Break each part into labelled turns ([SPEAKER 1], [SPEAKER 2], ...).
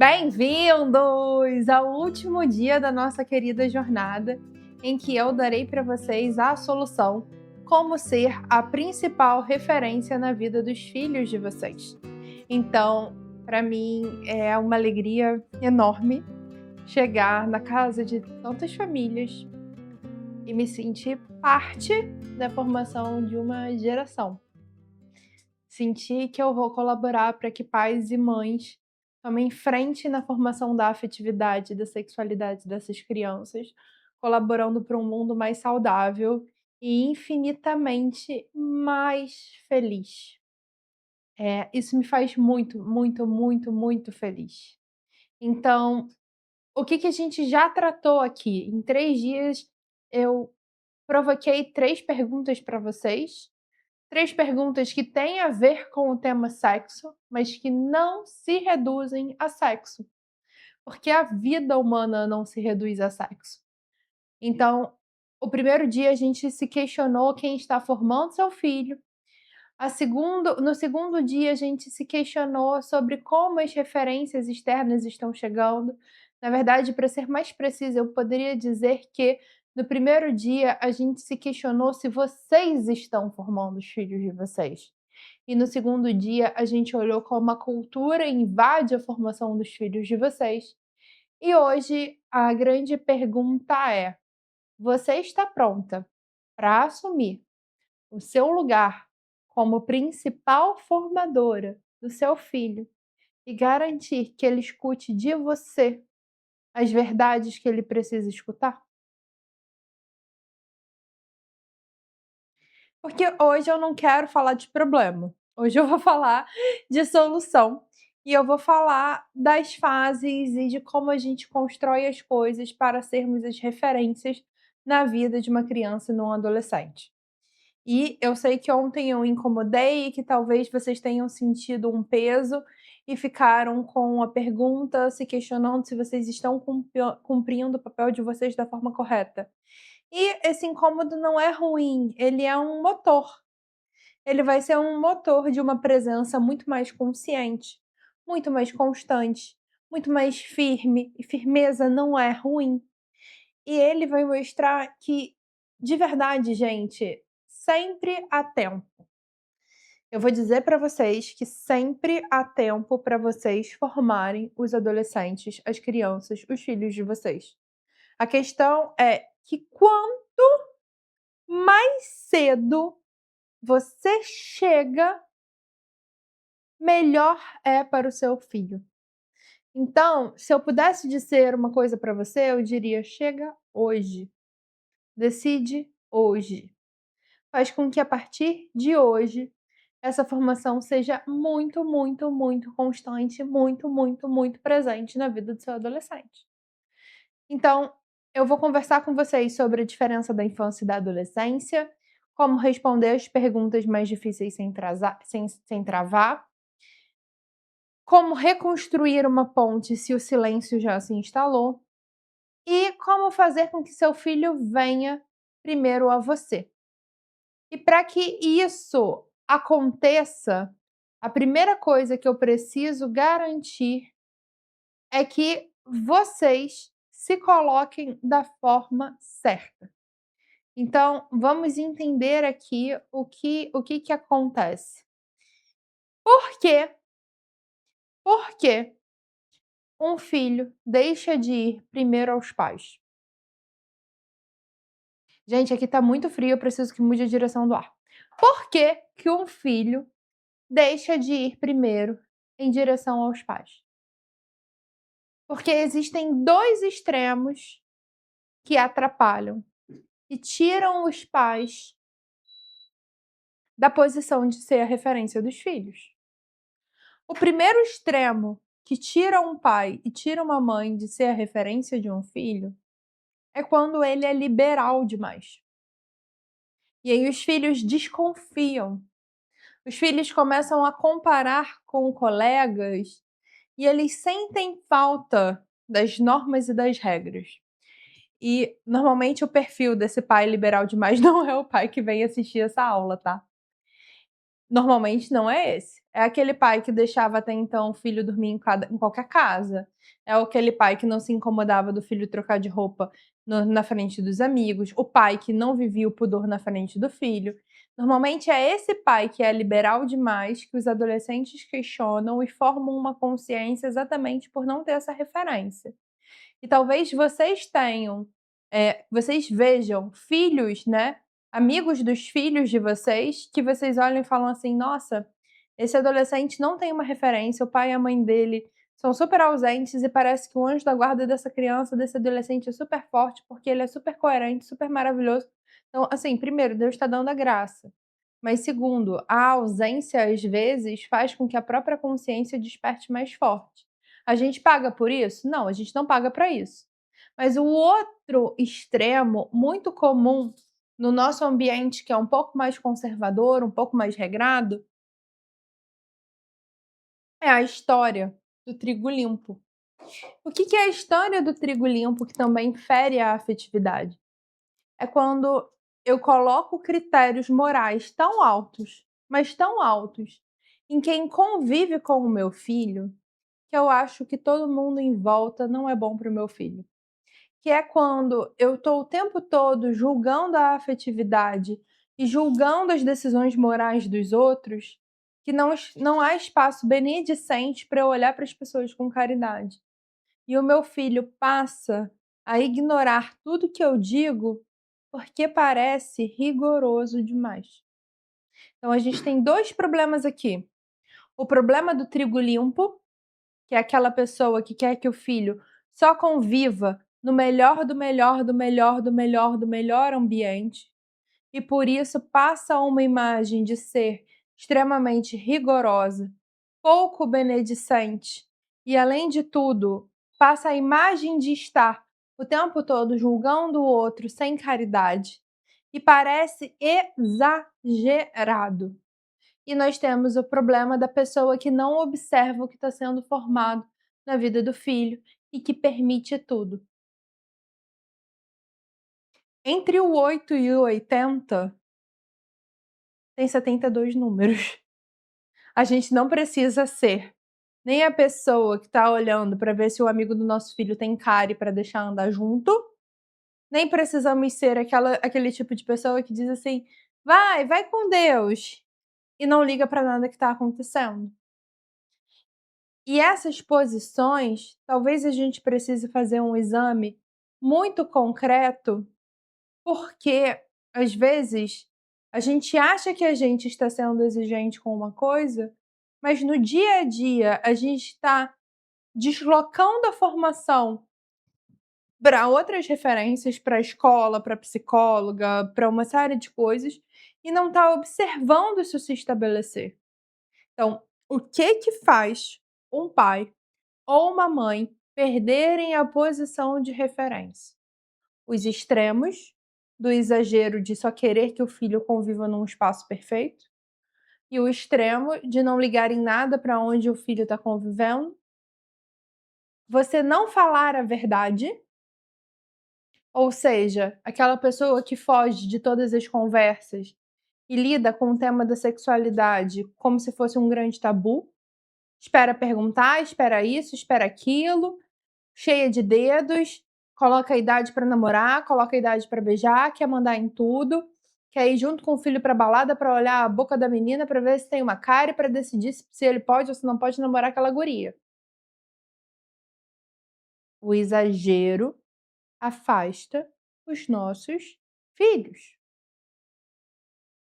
[SPEAKER 1] Bem-vindos ao último dia da nossa querida jornada, em que eu darei para vocês a solução como ser a principal referência na vida dos filhos de vocês. Então, para mim é uma alegria enorme chegar na casa de tantas famílias e me sentir parte da formação de uma geração. Sentir que eu vou colaborar para que pais e mães tomem frente na formação da afetividade e da sexualidade dessas crianças, colaborando para um mundo mais saudável e infinitamente mais feliz. Isso me faz muito, muito, muito, muito feliz. Então, o que a gente já tratou aqui? Em 3 dias eu provoquei 3 perguntas para vocês. 3 perguntas que têm a ver com o tema sexo, mas que não se reduzem a sexo, porque a vida humana não se reduz a sexo. Então, o primeiro dia a gente se questionou quem está formando seu filho. No segundo dia a gente se questionou sobre como as referências externas estão chegando. Na verdade, para ser mais precisa, eu poderia dizer que no primeiro dia a gente se questionou se vocês estão formando os filhos de vocês. E no segundo dia a gente olhou como a cultura invade a formação dos filhos de vocês. E hoje a grande pergunta é: você está pronta para assumir o seu lugar como principal formadora do seu filho e garantir que ele escute de você as verdades que ele precisa escutar? Porque hoje eu não quero falar de problema. Hoje eu vou falar de solução e eu vou falar das fases e de como a gente constrói as coisas para sermos as referências na vida de uma criança e de um adolescente. E eu sei que ontem eu incomodei e que talvez vocês tenham sentido um peso e ficaram com a pergunta, se questionando se vocês estão cumprindo o papel de vocês da forma correta. E esse incômodo não é ruim, ele é um motor. Ele vai ser um motor de uma presença muito mais consciente, muito mais constante, muito mais firme. E firmeza não é ruim. E ele vai mostrar que, de verdade, gente, sempre há tempo. Eu vou dizer para vocês que sempre há tempo para vocês formarem os adolescentes, as crianças, os filhos de vocês. A questão é que quanto mais cedo você chega, melhor é para o seu filho. Então, se eu pudesse dizer uma coisa para você, eu diria: chega hoje, decide hoje. Faz com que a partir de hoje essa formação seja muito, muito, muito constante, muito, muito, muito presente na vida do seu adolescente. Então, eu vou conversar com vocês sobre a diferença da infância e da adolescência, como responder as perguntas mais difíceis sem travar, como reconstruir uma ponte se o silêncio já se instalou e como fazer com que seu filho venha primeiro a você. E para que isso aconteça, a primeira coisa que eu preciso garantir é que vocês se coloquem da forma certa. Então, vamos entender aqui o que acontece. Por quê? Por que um filho deixa de ir primeiro aos pais? Gente, aqui tá muito frio, eu preciso que mude a direção do ar. Por que que um filho deixa de ir primeiro em direção aos pais? Porque existem 2 extremos que atrapalham e tiram os pais da posição de ser a referência dos filhos. O primeiro extremo que tira um pai e tira uma mãe de ser a referência de um filho é quando ele é liberal demais. E aí os filhos desconfiam. Os filhos começam a comparar com colegas e eles sentem falta das normas e das regras. E normalmente o perfil desse pai liberal demais não é o pai que vem assistir essa aula, tá? Normalmente não é esse. É aquele pai que deixava até então o filho dormir em qualquer casa. É aquele pai que não se incomodava do filho trocar de roupa na frente dos amigos. O pai que não vivia o pudor na frente do filho. Normalmente é esse pai que é liberal demais que os adolescentes questionam e formam uma consciência exatamente por não ter essa referência. E talvez vocês tenham, vocês vejam filhos, né, amigos dos filhos de vocês, que vocês olham e falam assim: "Nossa, esse adolescente não tem uma referência, o pai e a mãe dele são super ausentes e parece que o anjo da guarda dessa criança, desse adolescente é super forte, porque ele é super coerente, super maravilhoso". Então, assim, primeiro, Deus está dando a graça. Mas segundo, a ausência às vezes faz com que a própria consciência desperte mais forte. A gente paga por isso? Não, a gente não paga para isso. Mas o outro extremo, muito comum no nosso ambiente, que é um pouco mais conservador, um pouco mais regrado, é a história do trigo limpo. O que é a história do trigo limpo que também fere a afetividade? É quando eu coloco critérios morais tão altos, mas tão altos, em quem convive com o meu filho, que eu acho que todo mundo em volta não é bom para o meu filho. Que é quando eu estou o tempo todo julgando a afetividade e julgando as decisões morais dos outros, que não há espaço benedicente para eu olhar para as pessoas com caridade. E o meu filho passa a ignorar tudo que eu digo porque parece rigoroso demais. Então a gente tem 2 problemas aqui. O problema do trigo limpo, que é aquela pessoa que quer que o filho só conviva no melhor do melhor, do melhor, do melhor, do melhor ambiente, e por isso passa uma imagem de ser extremamente rigorosa, pouco benedicente e, além de tudo, passa a imagem de estar o tempo todo julgando o outro sem caridade e parece exagerado. E nós temos o problema da pessoa que não observa o que está sendo formado na vida do filho e que permite tudo. Entre o 8 e o 80 tem 72 números. A gente não precisa ser nem a pessoa que está olhando para ver se o amigo do nosso filho tem cárie para deixar andar junto, nem precisamos ser aquele tipo de pessoa que diz assim: vai com Deus", e não liga para nada que está acontecendo. E essas posições, talvez a gente precise fazer um exame muito concreto, porque às vezes a gente acha que a gente está sendo exigente com uma coisa, mas no dia a dia a gente está deslocando a formação para outras referências, para a escola, para a psicóloga, para uma série de coisas, e não está observando isso se estabelecer. Então, o que que faz um pai ou uma mãe perderem a posição de referência? Os extremos do exagero de só querer que o filho conviva num espaço perfeito e o extremo de não ligar em nada para onde o filho está convivendo. Você não falar a verdade, ou seja, aquela pessoa que foge de todas as conversas e lida com o tema da sexualidade como se fosse um grande tabu. Espera perguntar, espera isso, espera aquilo, cheia de dedos, coloca a idade para namorar, coloca a idade para beijar, quer mandar em tudo, quer ir junto com o filho para balada para olhar a boca da menina para ver se tem uma cárie para decidir se ele pode ou se não pode namorar aquela guria. O exagero afasta os nossos filhos.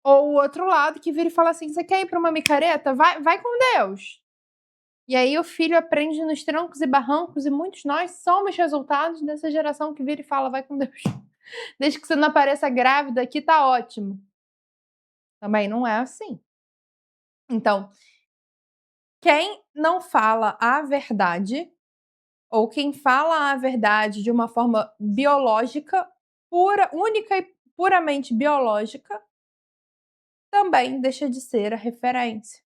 [SPEAKER 1] Ou o outro lado que vira e fala assim: "Você quer ir para uma micareta? Vai com Deus". E aí o filho aprende nos trancos e barrancos e muitos nós somos resultados dessa geração que vira e fala: "Vai com Deus". Desde que você não apareça grávida aqui tá ótimo. Também não é assim. Então, quem não fala a verdade, ou quem fala a verdade de uma forma biológica, pura, única e puramente biológica, também deixa de ser a referência.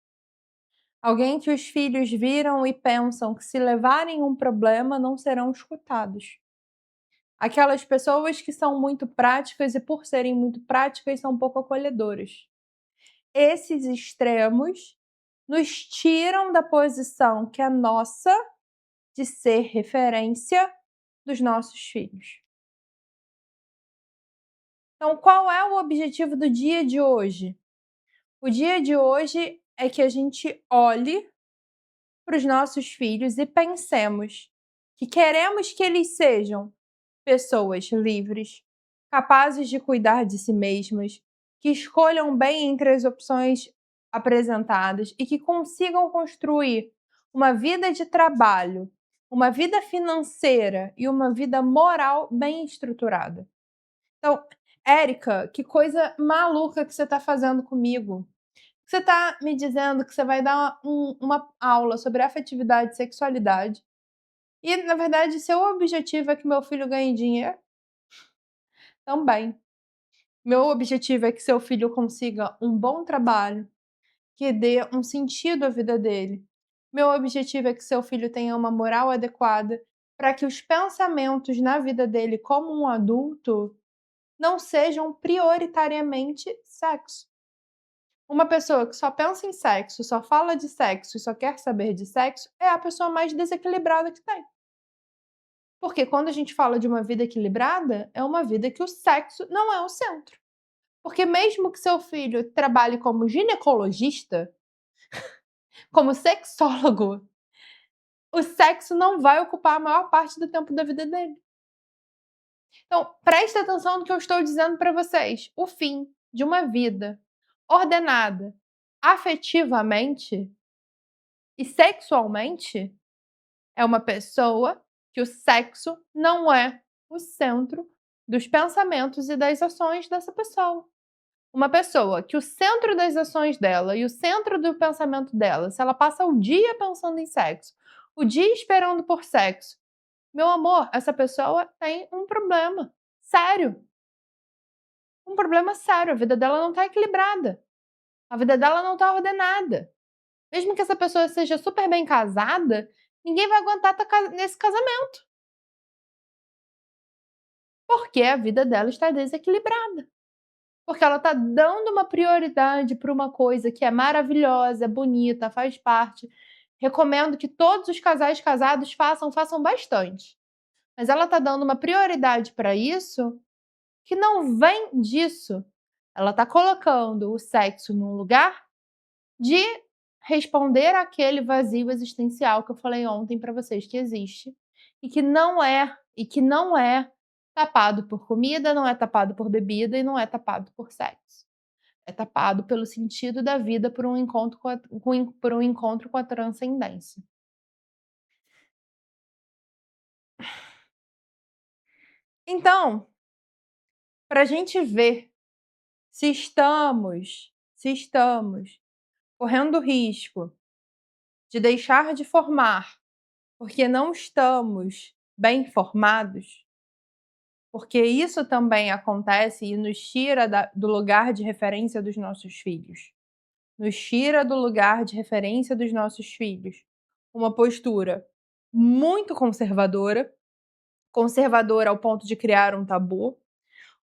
[SPEAKER 1] Alguém que os filhos viram e pensam que se levarem um problema não serão escutados. Aquelas pessoas que são muito práticas e por serem muito práticas são pouco acolhedoras. esses extremos nos tiram da posição que é nossa de ser referência dos nossos filhos. Então, qual é o objetivo do dia de hoje? O dia de hoje é que a gente olhe para os nossos filhos e pensemos que queremos que eles sejam pessoas livres, capazes de cuidar de si mesmas, que escolham bem entre as opções apresentadas e que consigam construir uma vida de trabalho, uma vida financeira e uma vida moral bem estruturada. Então, Érica, que coisa maluca que você está fazendo comigo. Você está me dizendo que você vai dar uma aula sobre afetividade e sexualidade. E, na verdade, seu objetivo é que meu filho ganhe dinheiro? Também. Meu objetivo é que seu filho consiga um bom trabalho, que dê um sentido à vida dele. Meu objetivo é que seu filho tenha uma moral adequada para que os pensamentos na vida dele como um adulto não sejam prioritariamente sexo. Uma pessoa que só pensa em sexo, só fala de sexo e só quer saber de sexo é a pessoa mais desequilibrada que tem. Porque quando a gente fala de uma vida equilibrada, é uma vida que o sexo não é o centro. Porque mesmo que seu filho trabalhe como ginecologista, como sexólogo, o sexo não vai ocupar a maior parte do tempo da vida dele. Então, preste atenção no que eu estou dizendo para vocês. O fim de uma vida ordenada afetivamente e sexualmente é uma pessoa que o sexo não é o centro dos pensamentos e das ações dessa pessoa. Uma pessoa que o centro das ações dela e o centro do pensamento dela, se ela passa o dia pensando em sexo, o dia esperando por sexo, meu amor, essa pessoa tem um problema sério. Um problema sério. A vida dela não está equilibrada. A vida dela não está ordenada. Mesmo que essa pessoa seja super bem casada, ninguém vai aguentar estar nesse casamento. Porque a vida dela está desequilibrada. Porque ela está dando uma prioridade para uma coisa que é maravilhosa, bonita, faz parte. Recomendo que todos os casais casados façam bastante. Mas ela está dando uma prioridade para isso que não vem disso. Ela está colocando o sexo num lugar de responder àquele vazio existencial que eu falei ontem para vocês que existe e que não é tapado por comida, não é tapado por bebida e não é tapado por sexo. É tapado pelo sentido da vida por um encontro por um encontro com a transcendência. Então, para a gente ver se estamos correndo risco de deixar de formar porque não estamos bem formados, porque isso também acontece e nos tira do lugar de referência dos nossos filhos. Nos tira do lugar de referência dos nossos filhos. Uma postura muito conservadora, conservadora ao ponto de criar um tabu,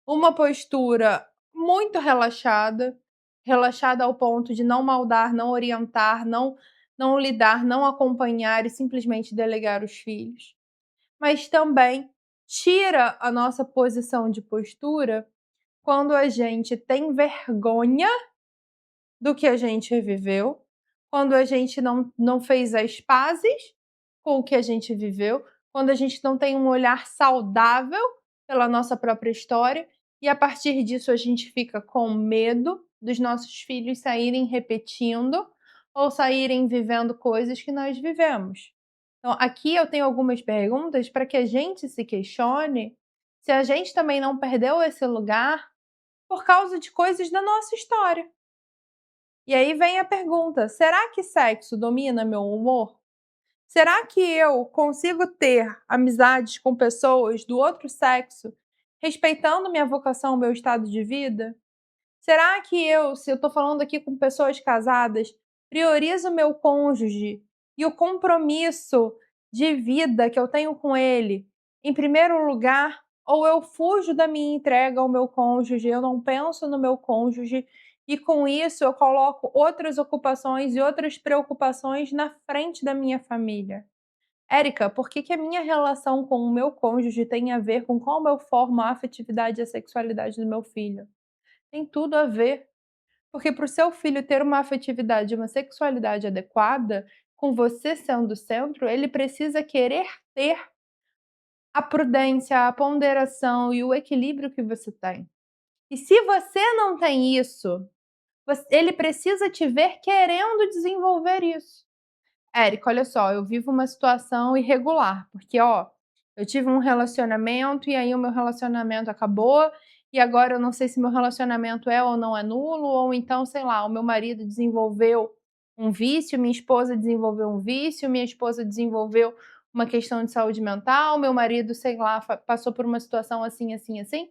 [SPEAKER 1] uma postura muito relaxada, relaxada ao ponto de não maldar, não orientar, não lidar, não acompanhar e simplesmente delegar os filhos. Mas também tira a nossa posição de postura quando a gente tem vergonha do que a gente viveu, quando a gente não fez as pazes com o que a gente viveu, quando a gente não tem um olhar saudável pela nossa própria história e a partir disso a gente fica com medo dos nossos filhos saírem repetindo ou saírem vivendo coisas que nós vivemos. Então, aqui eu tenho algumas perguntas para que a gente se questione se a gente também não perdeu esse lugar por causa de coisas da nossa história. E aí vem a pergunta: será que sexo domina meu humor? Será que eu consigo ter amizades com pessoas do outro sexo, respeitando minha vocação, meu estado de vida? Será que eu, se eu estou falando aqui com pessoas casadas, priorizo o meu cônjuge e o compromisso de vida que eu tenho com ele em primeiro lugar? Ou eu fujo da minha entrega ao meu cônjuge, eu não penso no meu cônjuge e com isso eu coloco outras ocupações e outras preocupações na frente da minha família. Érica, por que que a minha relação com o meu cônjuge tem a ver com como eu formo a afetividade e a sexualidade do meu filho? Tem tudo a ver. Porque para o seu filho ter uma afetividade e uma sexualidade adequada, com você sendo o centro, ele precisa querer ter a prudência, a ponderação e o equilíbrio que você tem. E se você não tem isso, ele precisa te ver querendo desenvolver isso. Érica, olha só, eu vivo uma situação irregular, porque ó, eu tive um relacionamento e aí o meu relacionamento acabou e agora eu não sei se meu relacionamento é ou não é nulo, ou então, sei lá, o meu marido desenvolveu um vício, minha esposa desenvolveu um vício, minha esposa desenvolveu uma questão de saúde mental, meu marido, sei lá, passou por uma situação assim, assim, assim.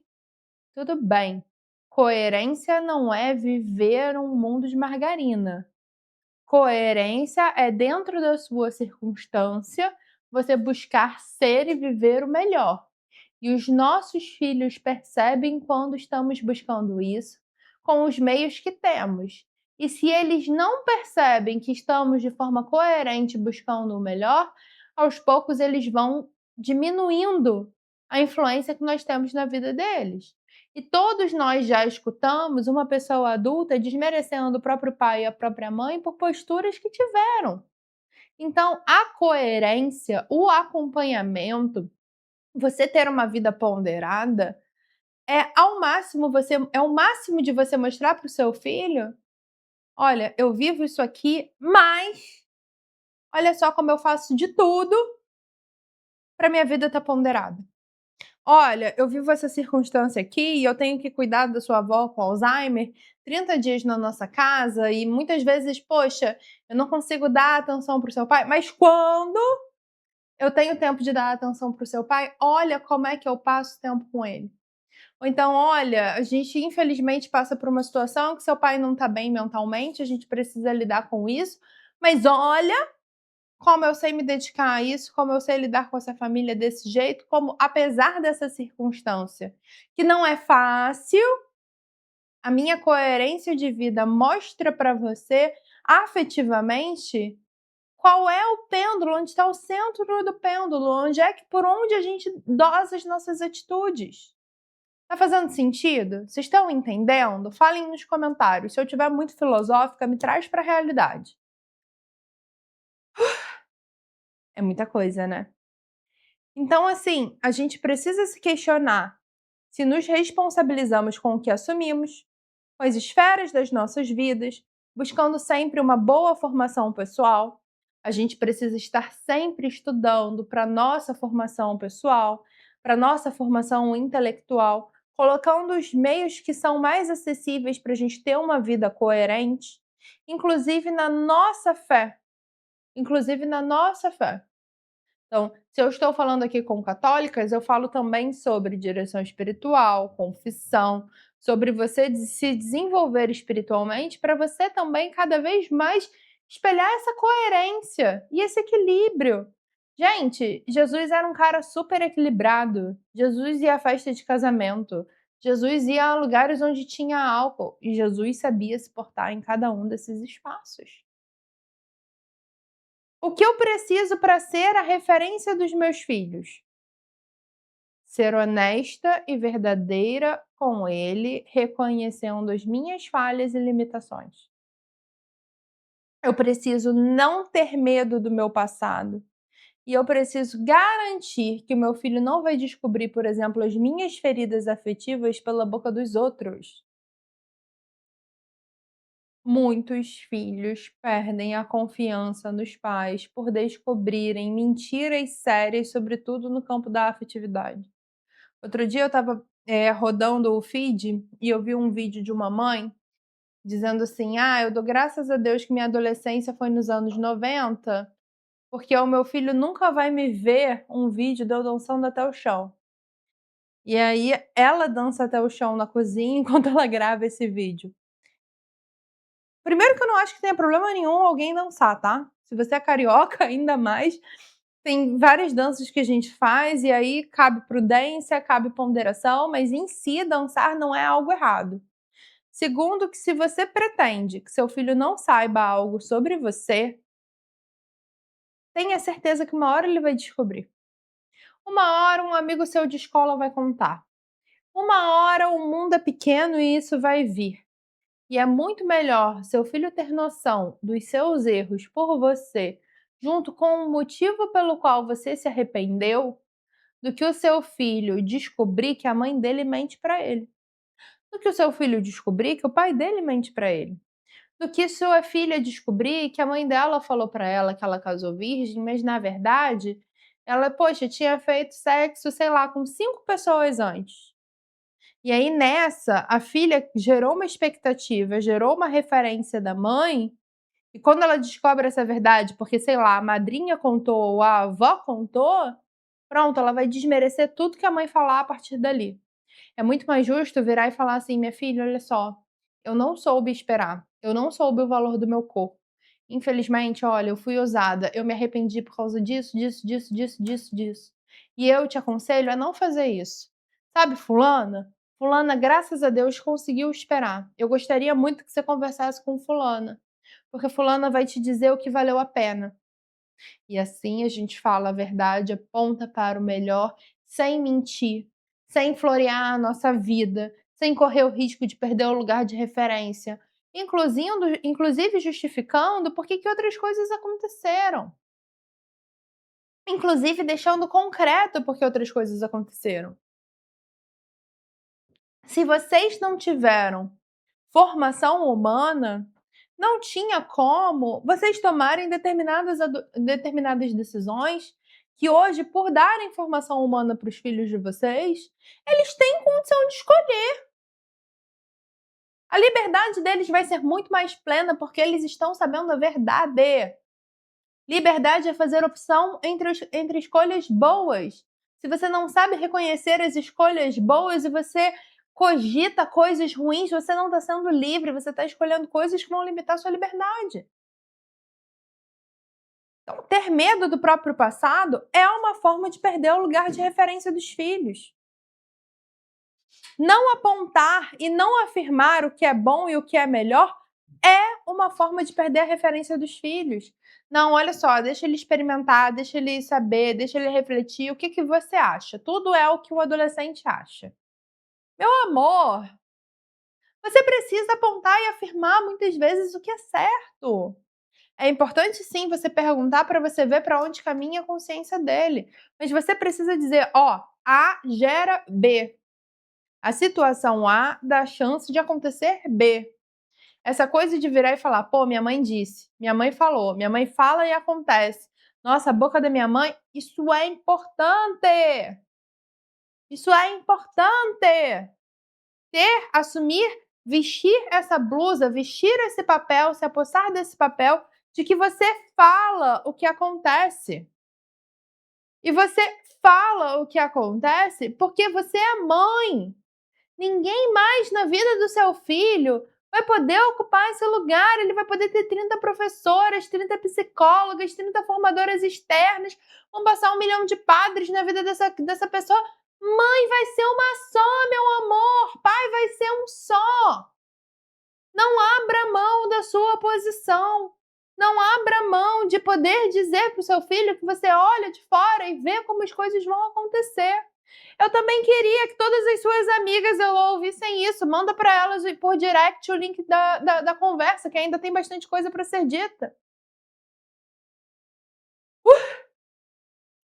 [SPEAKER 1] Tudo bem. Coerência não é viver um mundo de margarina. Coerência é, dentro da sua circunstância, você buscar ser e viver o melhor. E os nossos filhos percebem quando estamos buscando isso com os meios que temos. E se eles não percebem que estamos de forma coerente buscando o melhor, aos poucos eles vão diminuindo a influência que nós temos na vida deles. E todos nós já escutamos uma pessoa adulta desmerecendo o próprio pai e a própria mãe por posturas que tiveram. Então, a coerência, o acompanhamento, você ter uma vida ponderada, é o máximo de você mostrar para o seu filho: "Olha, eu vivo isso aqui, mas olha só como eu faço de tudo para minha vida estar ponderada. Olha, eu vivo essa circunstância aqui e eu tenho que cuidar da sua avó com Alzheimer 30 dias na nossa casa e muitas vezes, poxa, eu não consigo dar atenção para o seu pai, mas quando eu tenho tempo de dar atenção para o seu pai, olha como é que eu passo tempo com ele. Ou então, olha, a gente infelizmente passa por uma situação que seu pai não está bem mentalmente, a gente precisa lidar com isso, mas olha como eu sei me dedicar a isso, como eu sei lidar com essa família desse jeito, como apesar dessa circunstância, que não é fácil, a minha coerência de vida mostra para você afetivamente qual é o pêndulo, onde está o centro do pêndulo, onde é que por onde a gente dosa as nossas atitudes. Tá fazendo sentido? Vocês estão entendendo? Falem nos comentários. Se eu estiver muito filosófica, me traz para a realidade. É muita coisa, né? Então, assim, a gente precisa se questionar se nos responsabilizamos com o que assumimos, com as esferas das nossas vidas, buscando sempre uma boa formação pessoal. A gente precisa estar sempre estudando para nossa formação pessoal, para nossa formação intelectual, colocando os meios que são mais acessíveis para a gente ter uma vida coerente, inclusive na nossa fé. Inclusive na nossa fé. Então, se eu estou falando aqui com católicas, eu falo também sobre direção espiritual, confissão, sobre você se desenvolver espiritualmente para você também cada vez mais espelhar essa coerência e esse equilíbrio. Gente, Jesus era um cara super equilibrado. Jesus ia à festa de casamento. Jesus ia a lugares onde tinha álcool. E Jesus sabia se portar em cada um desses espaços. O que eu preciso para ser a referência dos meus filhos? Ser honesta e verdadeira com ele, reconhecendo as minhas falhas e limitações. Eu preciso não ter medo do meu passado. E eu preciso garantir que o meu filho não vai descobrir, por exemplo, as minhas feridas afetivas pela boca dos outros. Muitos filhos perdem a confiança nos pais por descobrirem mentiras sérias, sobretudo no campo da afetividade. Outro dia eu estava rodando o feed e eu vi um vídeo de uma mãe dizendo assim: "Ah, eu dou graças a Deus que minha adolescência foi nos anos 90, porque o meu filho nunca vai me ver um vídeo de eu dançando até o chão". E aí ela dança até o chão na cozinha enquanto ela grava esse vídeo. Primeiro que eu não acho que tenha problema nenhum alguém dançar, tá? Se você é carioca, ainda mais, tem várias danças que a gente faz e aí cabe prudência, cabe ponderação, mas em si dançar não é algo errado. Segundo, que se você pretende que seu filho não saiba algo sobre você, tenha certeza que uma hora ele vai descobrir. Uma hora um amigo seu de escola vai contar. Uma hora o mundo é pequeno e isso vai vir. E é muito melhor seu filho ter noção dos seus erros por você, junto com o motivo pelo qual você se arrependeu, do que o seu filho descobrir que a mãe dele mente para ele. Do que o seu filho descobrir que o pai dele mente para ele. Do que sua filha descobrir que a mãe dela falou para ela que ela casou virgem, mas na verdade ela, poxa, tinha feito sexo, sei lá, com 5 pessoas antes. E aí nessa, a filha gerou uma expectativa, gerou uma referência da mãe, e quando ela descobre essa verdade, porque sei lá, a madrinha contou ou a avó contou, pronto, ela vai desmerecer tudo que a mãe falar a partir dali. É muito mais justo virar e falar assim: "Minha filha, olha só, eu não soube esperar, eu não soube o valor do meu corpo. Infelizmente, olha, eu fui ousada, eu me arrependi por causa disso, disso, disso, disso, disso, disso. E eu te aconselho a não fazer isso. Sabe fulana? Fulana, graças a Deus, conseguiu esperar. Eu gostaria muito que você conversasse com fulana, porque fulana vai te dizer o que valeu a pena". E assim a gente fala a verdade, aponta para o melhor, sem mentir, sem florear a nossa vida, sem correr o risco de perder o lugar de referência, inclusive justificando por que outras coisas aconteceram, inclusive deixando concreto por que outras coisas aconteceram. Se vocês não tiveram formação humana, não tinha como vocês tomarem determinadas decisões que hoje, por darem formação humana para os filhos de vocês, eles têm condição de escolher. A liberdade deles vai ser muito mais plena porque eles estão sabendo a verdade. Liberdade é fazer opção entre escolhas boas. Se você não sabe reconhecer as escolhas boas e você cogita coisas ruins, você não está sendo livre, você está escolhendo coisas que vão limitar sua liberdade. Então, ter medo do próprio passado é uma forma de perder o lugar de referência dos filhos. Não apontar e não afirmar o que é bom e o que é melhor é uma forma de perder a referência dos filhos. Não, olha só, deixa ele experimentar, deixa ele saber, deixa ele refletir. O que que você acha? Tudo é o que o adolescente acha. Meu amor, você precisa apontar e afirmar muitas vezes o que é certo. É importante sim você perguntar para você ver para onde caminha a consciência dele. Mas você precisa dizer, ó, A gera B. A situação A dá chance de acontecer B. Essa coisa de virar e falar: "Pô, minha mãe disse, minha mãe falou, minha mãe fala e acontece. Nossa, a boca da minha mãe", isso é importante. Isso é importante. Assumir, vestir essa blusa, vestir esse papel, se apossar desse papel de que você fala o que acontece. E você fala o que acontece porque você é mãe. Ninguém mais na vida do seu filho vai poder ocupar esse lugar. Ele vai poder ter 30 professoras, 30 psicólogas, 30 formadoras externas, vão passar 1 milhão de padres na vida dessa pessoa. Mãe vai ser uma só, meu amor. Pai vai ser um só. Não abra mão da sua posição. Não abra mão de poder dizer para o seu filho que você olha de fora e vê como as coisas vão acontecer. Eu também queria que todas as suas amigas ouvissem isso. Manda para elas por direct o link da conversa, que ainda tem bastante coisa para ser dita.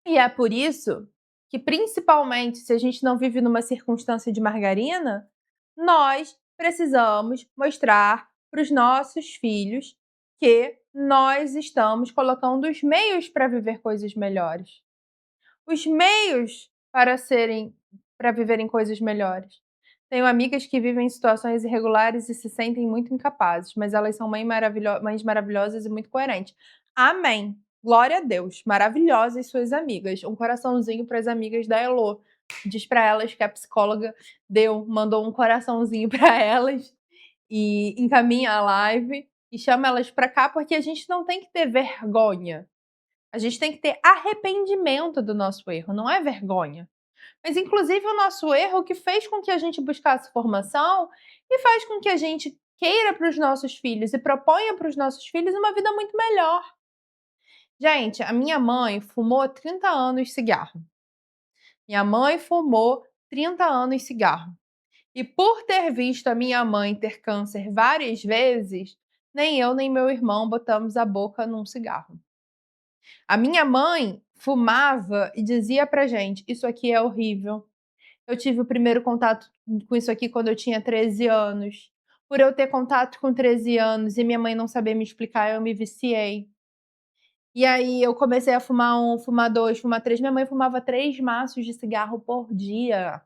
[SPEAKER 1] E é por isso que, principalmente se a gente não vive numa circunstância de margarina, nós precisamos mostrar para os nossos filhos que nós estamos colocando os meios para viver coisas melhores. Os meios para viverem coisas melhores. Tenho amigas que vivem situações irregulares e se sentem muito incapazes, mas elas são mães maravilhosas e muito coerentes. Amém. Glória a Deus. Maravilhosas suas amigas. Um coraçãozinho para as amigas da Elô. Diz para elas que a psicóloga mandou um coraçãozinho para elas e encaminha a live e chama elas para cá porque a gente não tem que ter vergonha. A gente tem que ter arrependimento do nosso erro, não é vergonha. Mas inclusive o nosso erro que fez com que a gente buscasse formação e faz com que a gente queira para os nossos filhos e proponha para os nossos filhos uma vida muito melhor. Gente, a minha mãe fumou 30 anos cigarro. Minha mãe fumou 30 anos cigarro. E por ter visto a minha mãe ter câncer várias vezes, nem eu nem meu irmão botamos a boca num cigarro. A minha mãe fumava e dizia pra gente: "Isso aqui é horrível. Eu tive o primeiro contato com isso aqui quando eu tinha 13 anos. Por eu ter contato com 13 anos e minha mãe não saber me explicar, eu me viciei. E aí eu comecei a fumar um, fumar 2, fumar 3. Minha mãe fumava 3 maços de cigarro por dia.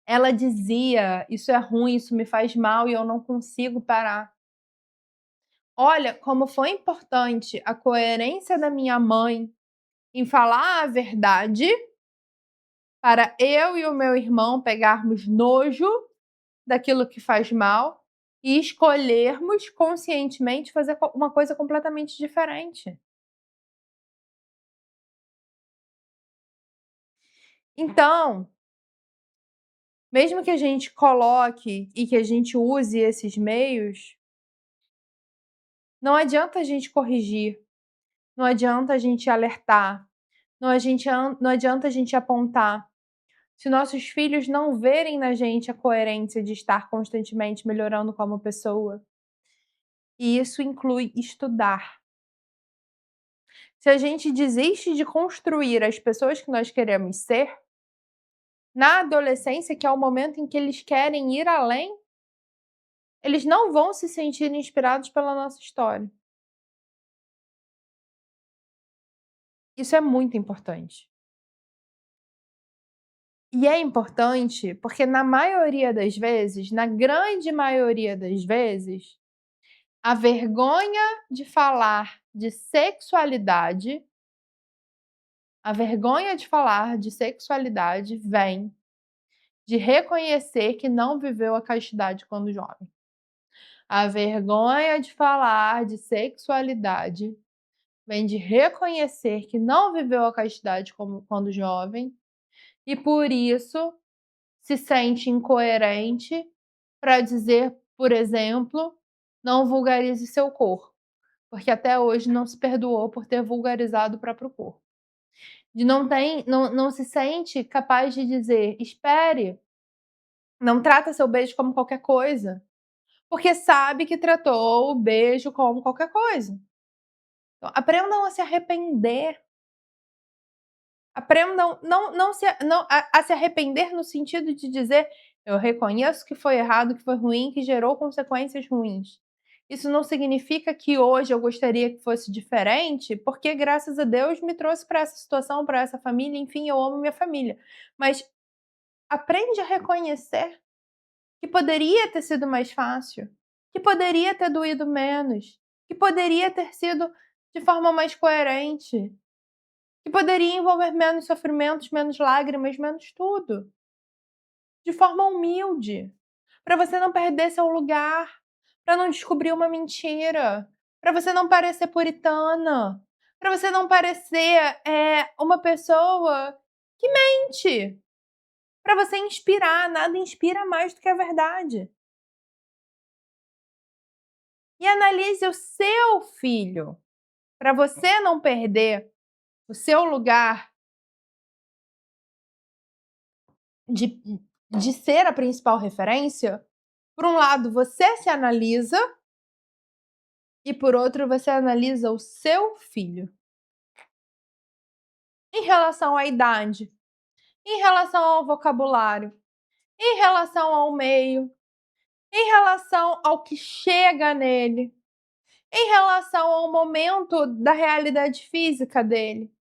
[SPEAKER 1] Ela dizia: "Isso é ruim, isso me faz mal e eu não consigo parar". Olha como foi importante a coerência da minha mãe em falar a verdade, para eu e o meu irmão pegarmos nojo daquilo que faz mal e escolhermos conscientemente fazer uma coisa completamente diferente. Então, mesmo que a gente coloque e que a gente use esses meios, não adianta a gente corrigir, não adianta a gente alertar, não adianta a gente apontar. Se nossos filhos não verem na gente a coerência de estar constantemente melhorando como pessoa, e isso inclui estudar. Se a gente desiste de construir as pessoas que nós queremos ser, na adolescência, que é o momento em que eles querem ir além, eles não vão se sentir inspirados pela nossa história. Isso é muito importante. E é importante porque, na maioria das vezes, na grande maioria das vezes, a vergonha de falar de sexualidade, a vergonha de falar de sexualidade vem de reconhecer que não viveu a castidade quando jovem. A vergonha de falar de sexualidade vem de reconhecer que não viveu a castidade como quando jovem e por isso se sente incoerente para dizer, por exemplo, não vulgarize seu corpo, porque até hoje não se perdoou por ter vulgarizado o próprio corpo. De não se sente capaz de dizer, espere, não trata seu beijo como qualquer coisa, porque sabe que tratou o beijo como qualquer coisa. Então, aprendam a se arrepender. Aprendam a se arrepender no sentido de dizer: "Eu reconheço que foi errado, que foi ruim, que gerou consequências ruins". Isso não significa que hoje eu gostaria que fosse diferente, porque graças a Deus me trouxe para essa situação, para essa família, enfim, eu amo minha família. Mas aprende a reconhecer que poderia ter sido mais fácil, que poderia ter doído menos, que poderia ter sido de forma mais coerente. Que poderia envolver menos sofrimentos, menos lágrimas, menos tudo. De forma humilde, para você não perder seu lugar, para não descobrir uma mentira, para você não parecer puritana, para você não parecer, uma pessoa que mente, para você inspirar, nada inspira mais do que a verdade. E analise o seu filho, para você não perder o seu lugar de ser a principal referência. Por um lado, você se analisa e por outro, você analisa o seu filho. Em relação à idade, em relação ao vocabulário, em relação ao meio, em relação ao que chega nele, em relação ao momento da realidade física dele.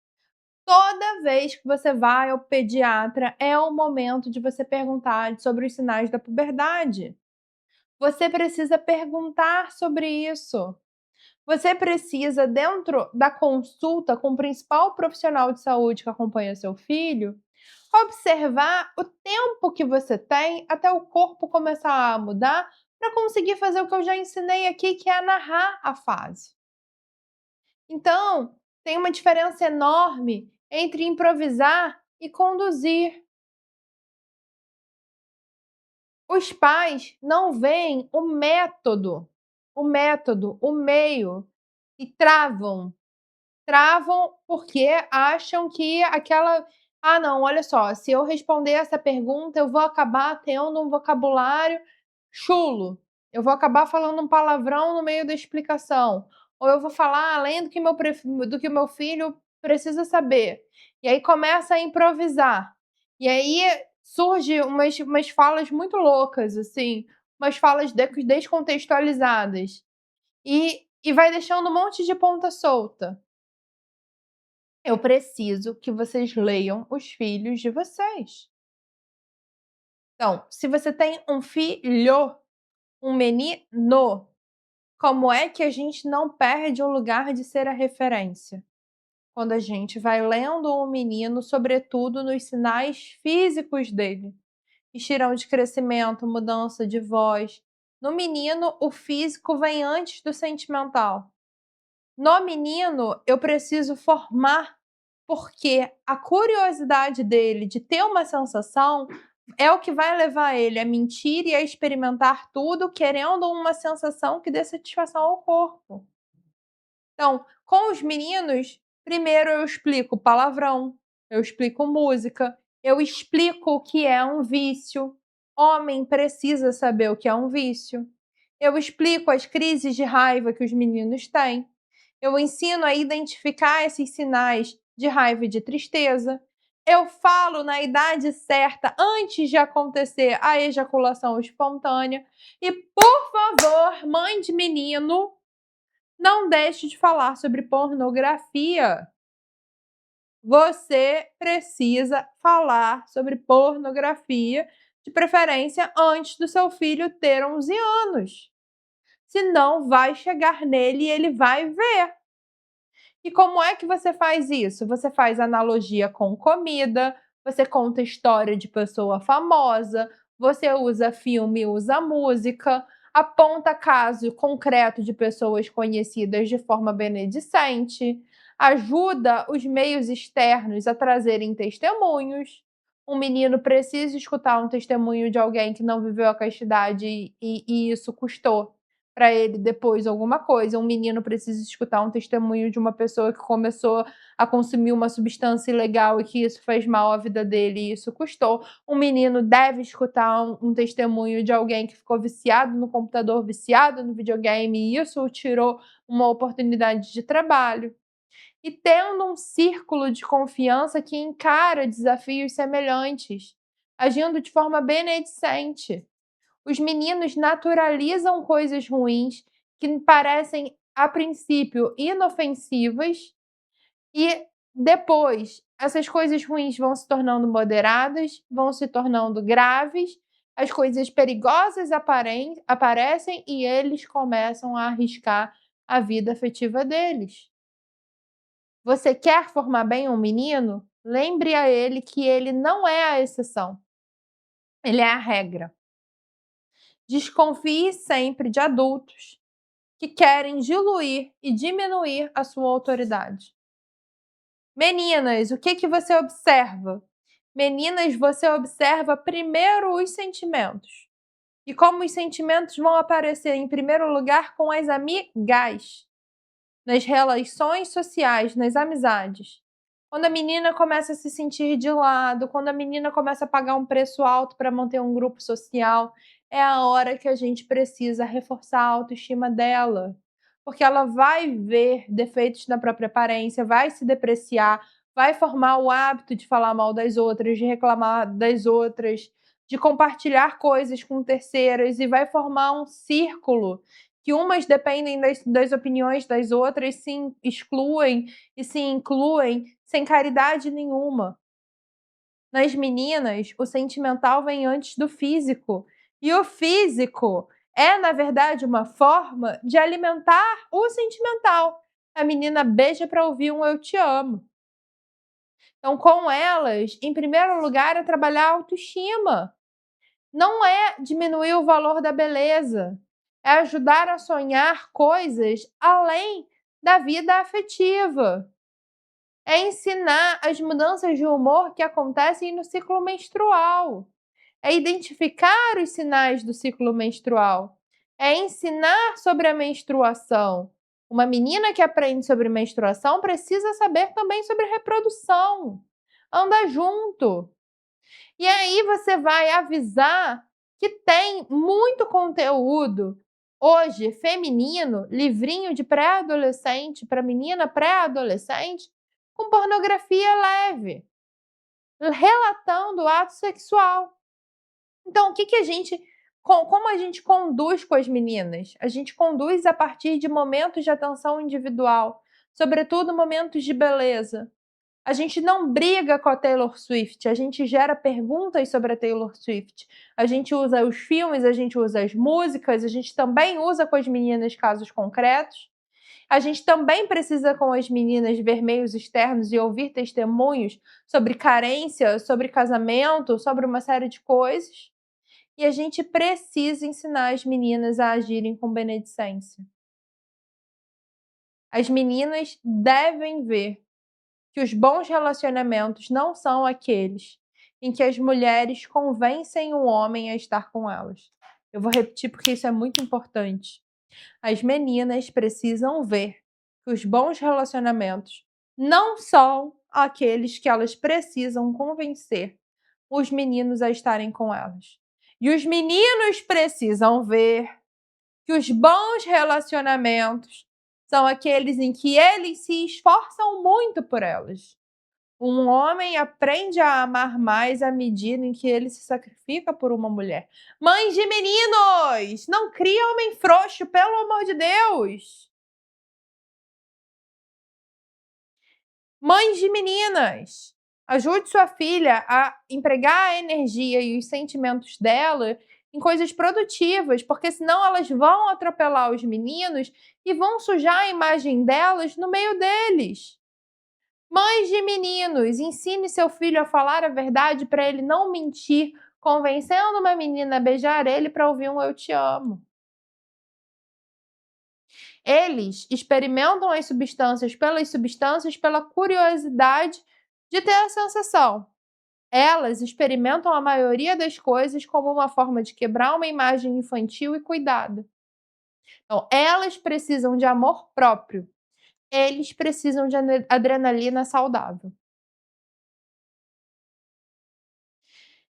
[SPEAKER 1] Toda vez que você vai ao pediatra, é o momento de você perguntar sobre os sinais da puberdade. Você precisa perguntar sobre isso. Você precisa, dentro da consulta com o principal profissional de saúde que acompanha seu filho, observar o tempo que você tem até o corpo começar a mudar para conseguir fazer o que eu já ensinei aqui, que é narrar a fase. Então, tem uma diferença enorme entre improvisar e conduzir. Os pais não veem o meio e travam. Travam porque acham que aquela "Ah não, olha só, se eu responder essa pergunta eu vou acabar tendo um vocabulário chulo, eu vou acabar falando um palavrão no meio da explicação, ou eu vou falar além do que o meu filho precisa saber". E aí começa a improvisar. E aí surge umas falas muito loucas, assim, umas falas descontextualizadas, e vai deixando um monte de ponta solta. Eu preciso que vocês leiam os filhos de vocês. Então, se você tem um filho, um menino, como é que a gente não perde o lugar de ser a referência? Quando a gente vai lendo o menino, sobretudo nos sinais físicos dele. Estirão de crescimento, mudança de voz. No menino, o físico vem antes do sentimental. No menino, eu preciso formar, porque a curiosidade dele de ter uma sensação é o que vai levar ele a mentir e a experimentar tudo, querendo uma sensação que dê satisfação ao corpo. Então, com os meninos, primeiro eu explico palavrão, eu explico música, eu explico o que é um vício. Homem precisa saber o que é um vício. Eu explico as crises de raiva que os meninos têm. Eu ensino a identificar esses sinais de raiva e de tristeza. Eu falo na idade certa, antes de acontecer a ejaculação espontânea. E, por favor, mãe de menino, não deixe de falar sobre pornografia. Você precisa falar sobre pornografia, de preferência antes do seu filho ter 11 anos. Senão vai chegar nele e ele vai ver. E como é que você faz isso? Você faz analogia com comida, você conta história de pessoa famosa, você usa filme, usa música, aponta caso concreto de pessoas conhecidas de forma benedicente, ajuda os meios externos a trazerem testemunhos. Um menino precisa escutar um testemunho de alguém que não viveu a castidade e isso custou para ele depois alguma coisa. Um menino precisa escutar um testemunho de uma pessoa que começou a consumir uma substância ilegal e que isso fez mal à vida dele e isso custou. Um menino deve escutar um testemunho de alguém que ficou viciado no computador, viciado no videogame e isso o tirou uma oportunidade de trabalho. E tendo um círculo de confiança que encara desafios semelhantes, agindo de forma benedicente. Os meninos naturalizam coisas ruins que parecem, a princípio, inofensivas e depois essas coisas ruins vão se tornando moderadas, vão se tornando graves, as coisas perigosas aparecem e eles começam a arriscar a vida afetiva deles. Você quer formar bem um menino? Lembre a ele que ele não é a exceção, ele é a regra. Desconfie sempre de adultos que querem diluir e diminuir a sua autoridade. Meninas, o que que você observa? Meninas, você observa primeiro os sentimentos. E como os sentimentos vão aparecer em primeiro lugar com as amigas, nas relações sociais, nas amizades. Quando a menina começa a se sentir de lado, quando a menina começa a pagar um preço alto para manter um grupo social, é a hora que a gente precisa reforçar a autoestima dela. Porque ela vai ver defeitos na própria aparência, vai se depreciar, vai formar o hábito de falar mal das outras, de reclamar das outras, de compartilhar coisas com terceiras e vai formar um círculo que umas dependem das opiniões das outras, se excluem e se incluem sem caridade nenhuma. Nas meninas, o sentimental vem antes do físico. E o físico é, na verdade, uma forma de alimentar o sentimental. A menina beija para ouvir um eu te amo. Então, com elas, em primeiro lugar, é trabalhar a autoestima. Não é diminuir o valor da beleza, é ajudar a sonhar coisas além da vida afetiva. É ensinar as mudanças de humor que acontecem no ciclo menstrual. é identificar os sinais do ciclo menstrual, é ensinar sobre a menstruação. Uma menina que aprende sobre menstruação precisa saber também sobre reprodução. Anda junto. E aí você vai avisar que tem muito conteúdo hoje feminino, livrinho de pré-adolescente para menina pré-adolescente, com pornografia leve, relatando o ato sexual. Então, o que que a gente como a gente conduz com as meninas? A gente conduz a partir de momentos de atenção individual, sobretudo momentos de beleza. A gente não briga com a Taylor Swift, a gente gera perguntas sobre a Taylor Swift. A gente usa os filmes, a gente usa as músicas, a gente também usa com as meninas casos concretos. A gente também precisa, com as meninas, ver meios externos e ouvir testemunhos sobre carência, sobre casamento, sobre uma série de coisas. E a gente precisa ensinar as meninas a agirem com benedicência. As meninas devem ver que os bons relacionamentos não são aqueles em que as mulheres convencem o homem a estar com elas. Eu vou repetir porque isso é muito importante. As meninas precisam ver que os bons relacionamentos não são aqueles que elas precisam convencer os meninos a estarem com elas. E os meninos precisam ver que os bons relacionamentos são aqueles em que eles se esforçam muito por elas. Um homem aprende a amar mais à medida em que ele se sacrifica por uma mulher. Mães de meninos, não cria homem frouxo, pelo amor de Deus. Mães de meninas, ajude sua filha a empregar a energia e os sentimentos dela em coisas produtivas, porque senão elas vão atropelar os meninos e vão sujar a imagem delas no meio deles. Mães de meninos, ensine seu filho a falar a verdade para ele não mentir, convencendo uma menina a beijar ele para ouvir um eu te amo. Eles experimentam as substâncias pela curiosidade de ter a sensação. Elas experimentam a maioria das coisas como uma forma de quebrar uma imagem infantil e cuidada. Então, elas precisam de amor próprio. Eles precisam de adrenalina saudável.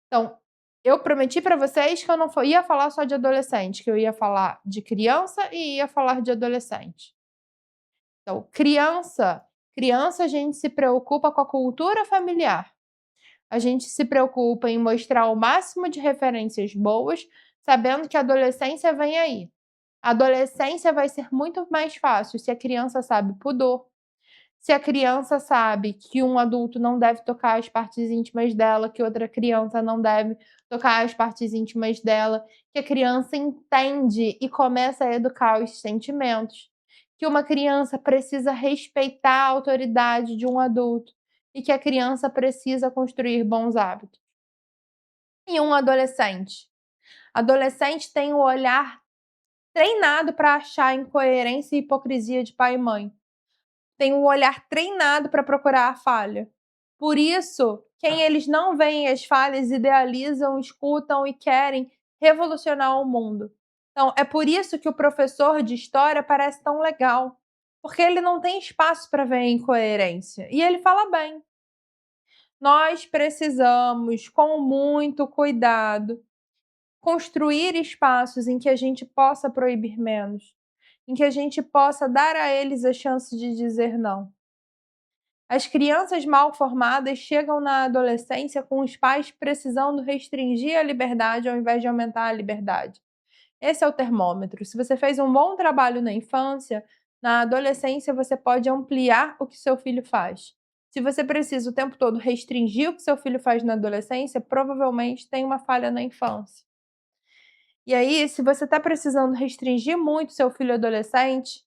[SPEAKER 1] Então, eu prometi para vocês que eu não ia falar só de adolescente, que eu ia falar de criança e ia falar de adolescente. Então, criança a gente se preocupa com a cultura familiar. A gente se preocupa em mostrar o máximo de referências boas, sabendo que a adolescência vem aí. A adolescência vai ser muito mais fácil se a criança sabe pudor, se a criança sabe que um adulto não deve tocar as partes íntimas dela, que outra criança não deve tocar as partes íntimas dela, que a criança entende e começa a educar os sentimentos, que uma criança precisa respeitar a autoridade de um adulto e que a criança precisa construir bons hábitos. E um adolescente? Adolescente tem o olhar treinado para achar incoerência e hipocrisia de pai e mãe. Tem um olhar treinado para procurar a falha. Por isso, quem eles não veem as falhas, idealizam, escutam e querem revolucionar o mundo. Então, é por isso que o professor de história parece tão legal, porque ele não tem espaço para ver a incoerência. E ele fala bem. Nós precisamos, com muito cuidado, construir espaços em que a gente possa proibir menos, em que a gente possa dar a eles a chance de dizer não. As crianças mal formadas chegam na adolescência com os pais precisando restringir a liberdade ao invés de aumentar a liberdade. Esse é o termômetro. Se você fez um bom trabalho na infância, na adolescência você pode ampliar o que seu filho faz. Se você precisa o tempo todo restringir o que seu filho faz na adolescência, provavelmente tem uma falha na infância. E aí, se você está precisando restringir muito seu filho adolescente,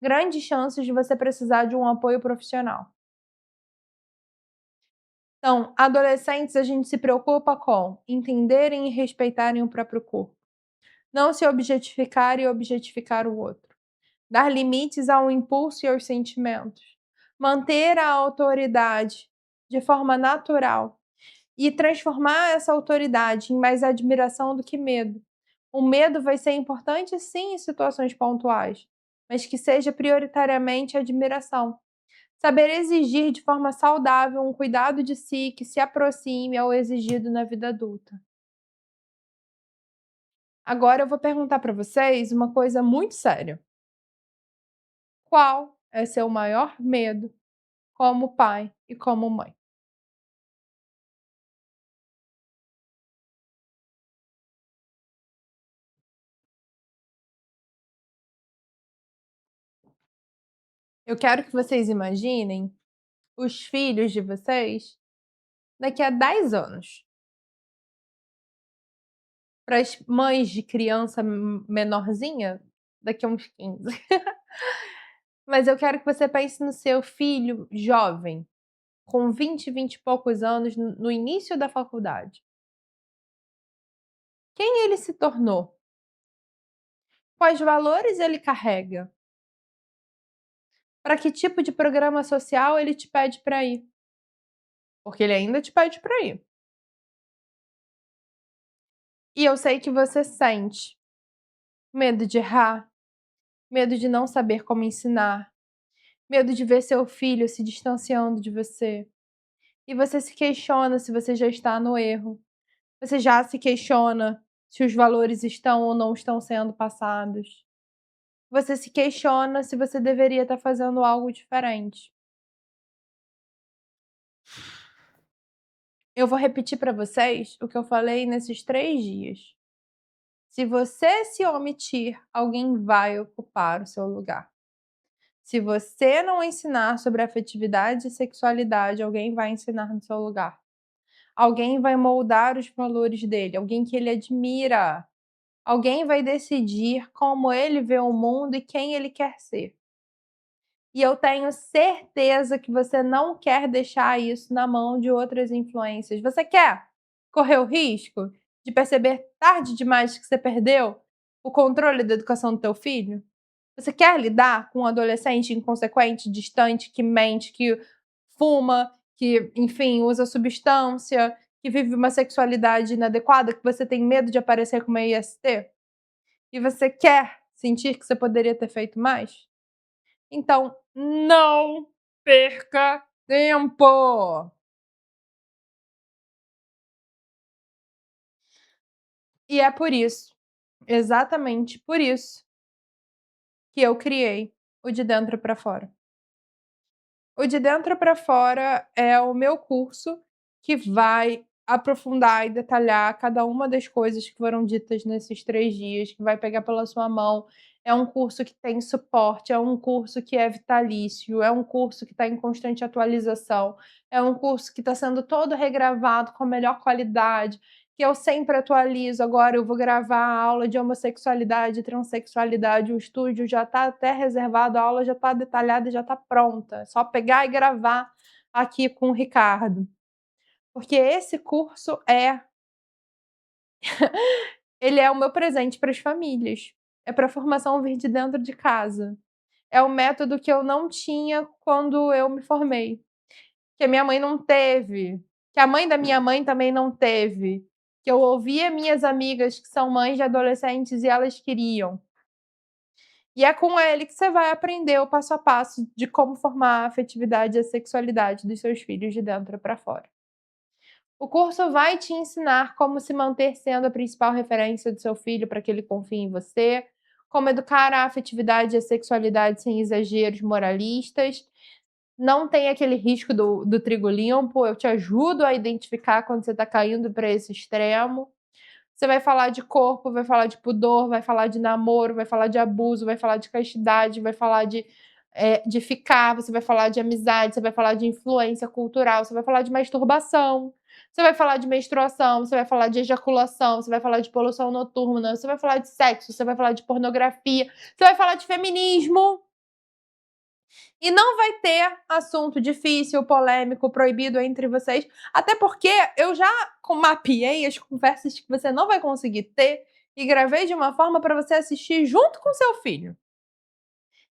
[SPEAKER 1] grandes chances de você precisar de um apoio profissional. Então, adolescentes, a gente se preocupa com entenderem e respeitarem o próprio corpo, não se objetificar e objetificar o outro, dar limites ao impulso e aos sentimentos, manter a autoridade de forma natural e transformar essa autoridade em mais admiração do que medo. O medo vai ser importante sim em situações pontuais, mas que seja prioritariamente admiração. Saber exigir de forma saudável um cuidado de si que se aproxime ao exigido na vida adulta. Agora eu vou perguntar para vocês uma coisa muito séria. Qual é seu maior medo como pai e como mãe? Eu quero que vocês imaginem os filhos de vocês daqui a 10 anos. Para as mães de criança menorzinha, daqui a uns 15. Mas eu quero que você pense no seu filho jovem, com 20, 20 e poucos anos, no início da faculdade. Quem ele se tornou? Quais valores ele carrega? Para que tipo de programa social ele te pede para ir? Porque ele ainda te pede para ir. E eu sei que você sente medo de errar, medo de não saber como ensinar, medo de ver seu filho se distanciando de você. E você se questiona se você já está no erro. Você já se questiona se os valores estão ou não estão sendo passados. Você se questiona se você deveria estar fazendo algo diferente. Eu vou repetir para vocês o que eu falei nesses 3 dias. Se você se omitir, alguém vai ocupar o seu lugar. Se você não ensinar sobre afetividade e sexualidade, alguém vai ensinar no seu lugar. Alguém vai moldar os valores dele, alguém que ele admira. Alguém vai decidir como ele vê o mundo e quem ele quer ser. E eu tenho certeza que você não quer deixar isso na mão de outras influências. Você quer correr o risco de perceber tarde demais que você perdeu o controle da educação do teu filho? Você quer lidar com um adolescente inconsequente, distante, que mente, que fuma, que, enfim, usa substância, que vive uma sexualidade inadequada, que você tem medo de aparecer com uma IST? E você quer sentir que você poderia ter feito mais? Então, não perca tempo! E é por isso, exatamente por isso, que eu criei o De Dentro para Fora. O De Dentro para Fora é o meu curso que vai aprofundar e detalhar cada uma das coisas que foram ditas nesses 3 dias, que vai pegar pela sua mão. É um curso que tem suporte, é um curso que é vitalício, é um curso que está em constante atualização, é um curso que está sendo todo regravado com a melhor qualidade, que eu sempre atualizo. Agora eu vou gravar a aula de homossexualidade e transexualidade, o estúdio já está até reservado, a aula já está detalhada e já está pronta, é só pegar e gravar aqui com o Ricardo. Porque esse curso ele é o meu presente para as famílias, é para a formação vir de dentro de casa. É o método que eu não tinha quando eu me formei, que a minha mãe não teve, que a mãe da minha mãe também não teve, que eu ouvia minhas amigas que são mães de adolescentes e elas queriam. E é com ele que você vai aprender o passo a passo de como formar a afetividade e a sexualidade dos seus filhos de dentro para fora. O curso vai te ensinar como se manter sendo a principal referência do seu filho para que ele confie em você, como educar a afetividade e a sexualidade sem exageros moralistas. Não tem aquele risco do trigo limpo, eu te ajudo a identificar quando você está caindo para esse extremo. Você vai falar de corpo, vai falar de pudor, vai falar de namoro, vai falar de abuso, vai falar de castidade, vai falar de ficar, você vai falar de amizade, você vai falar de influência cultural, você vai falar de masturbação, você vai falar de menstruação, você vai falar de ejaculação, você vai falar de poluição noturna, você vai falar de sexo, você vai falar de pornografia, você vai falar de feminismo. E não vai ter assunto difícil, polêmico, proibido entre vocês, até porque eu já mapeei as conversas que você não vai conseguir ter e gravei de uma forma para você assistir junto com seu filho.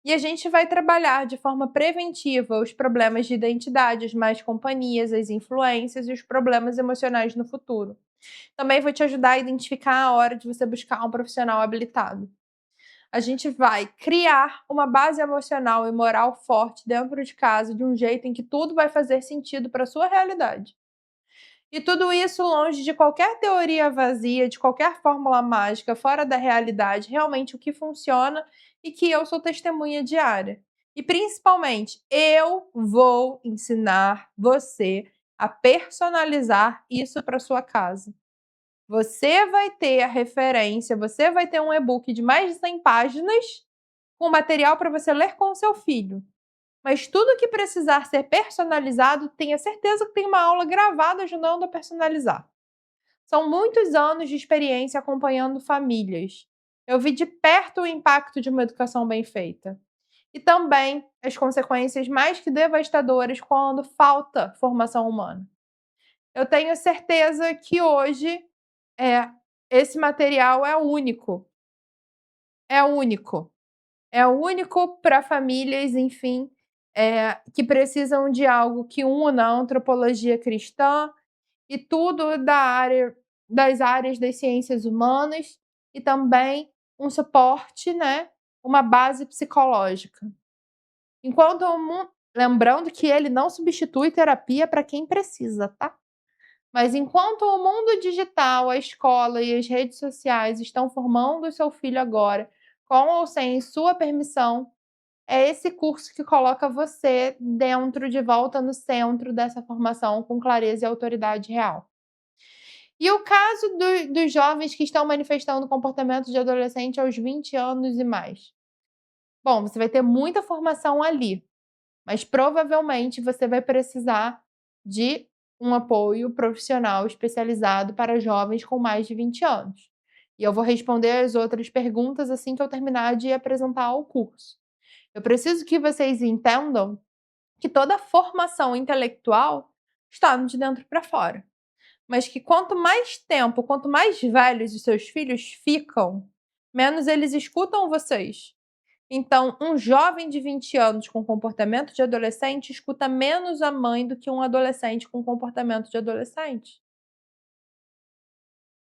[SPEAKER 1] E a gente vai trabalhar de forma preventiva os problemas de identidade, as más companhias, as influências e os problemas emocionais no futuro. Também vou te ajudar a identificar a hora de você buscar um profissional habilitado. A gente vai criar uma base emocional e moral forte dentro de casa, de um jeito em que tudo vai fazer sentido para sua realidade. E tudo isso longe de qualquer teoria vazia, de qualquer fórmula mágica, fora da realidade, realmente o que funciona e que eu sou testemunha diária. E principalmente, eu vou ensinar você a personalizar isso para sua casa. Você vai ter a referência, você vai ter um e-book de mais de 100 páginas com material para você ler com o seu filho. Mas tudo que precisar ser personalizado, tenha certeza que tem uma aula gravada ajudando a personalizar. São muitos anos de experiência acompanhando famílias. Eu vi de perto o impacto de uma educação bem feita. E também as consequências mais que devastadoras quando falta formação humana. Eu tenho certeza que hoje esse material é único. É único. É único para famílias, enfim, que precisam de algo que una a antropologia cristã e tudo das áreas das ciências humanas e também um suporte, né, uma base psicológica. Enquanto o mun Lembrando que ele não substitui terapia para quem precisa, tá? Mas enquanto o mundo digital, a escola e as redes sociais estão formando o seu filho agora, com ou sem sua permissão, é esse curso que coloca você dentro, de volta no centro dessa formação com clareza e autoridade real. E o caso dos jovens que estão manifestando comportamento de adolescente aos 20 anos e mais? Bom, você vai ter muita formação ali, mas provavelmente você vai precisar de um apoio profissional especializado para jovens com mais de 20 anos. E eu vou responder as outras perguntas assim que eu terminar de apresentar o curso. Eu preciso que vocês entendam que toda formação intelectual está de dentro para fora. Mas que quanto mais tempo, quanto mais velhos os seus filhos ficam, menos eles escutam vocês. Então, um jovem de 20 anos com comportamento de adolescente escuta menos a mãe do que um adolescente com comportamento de adolescente.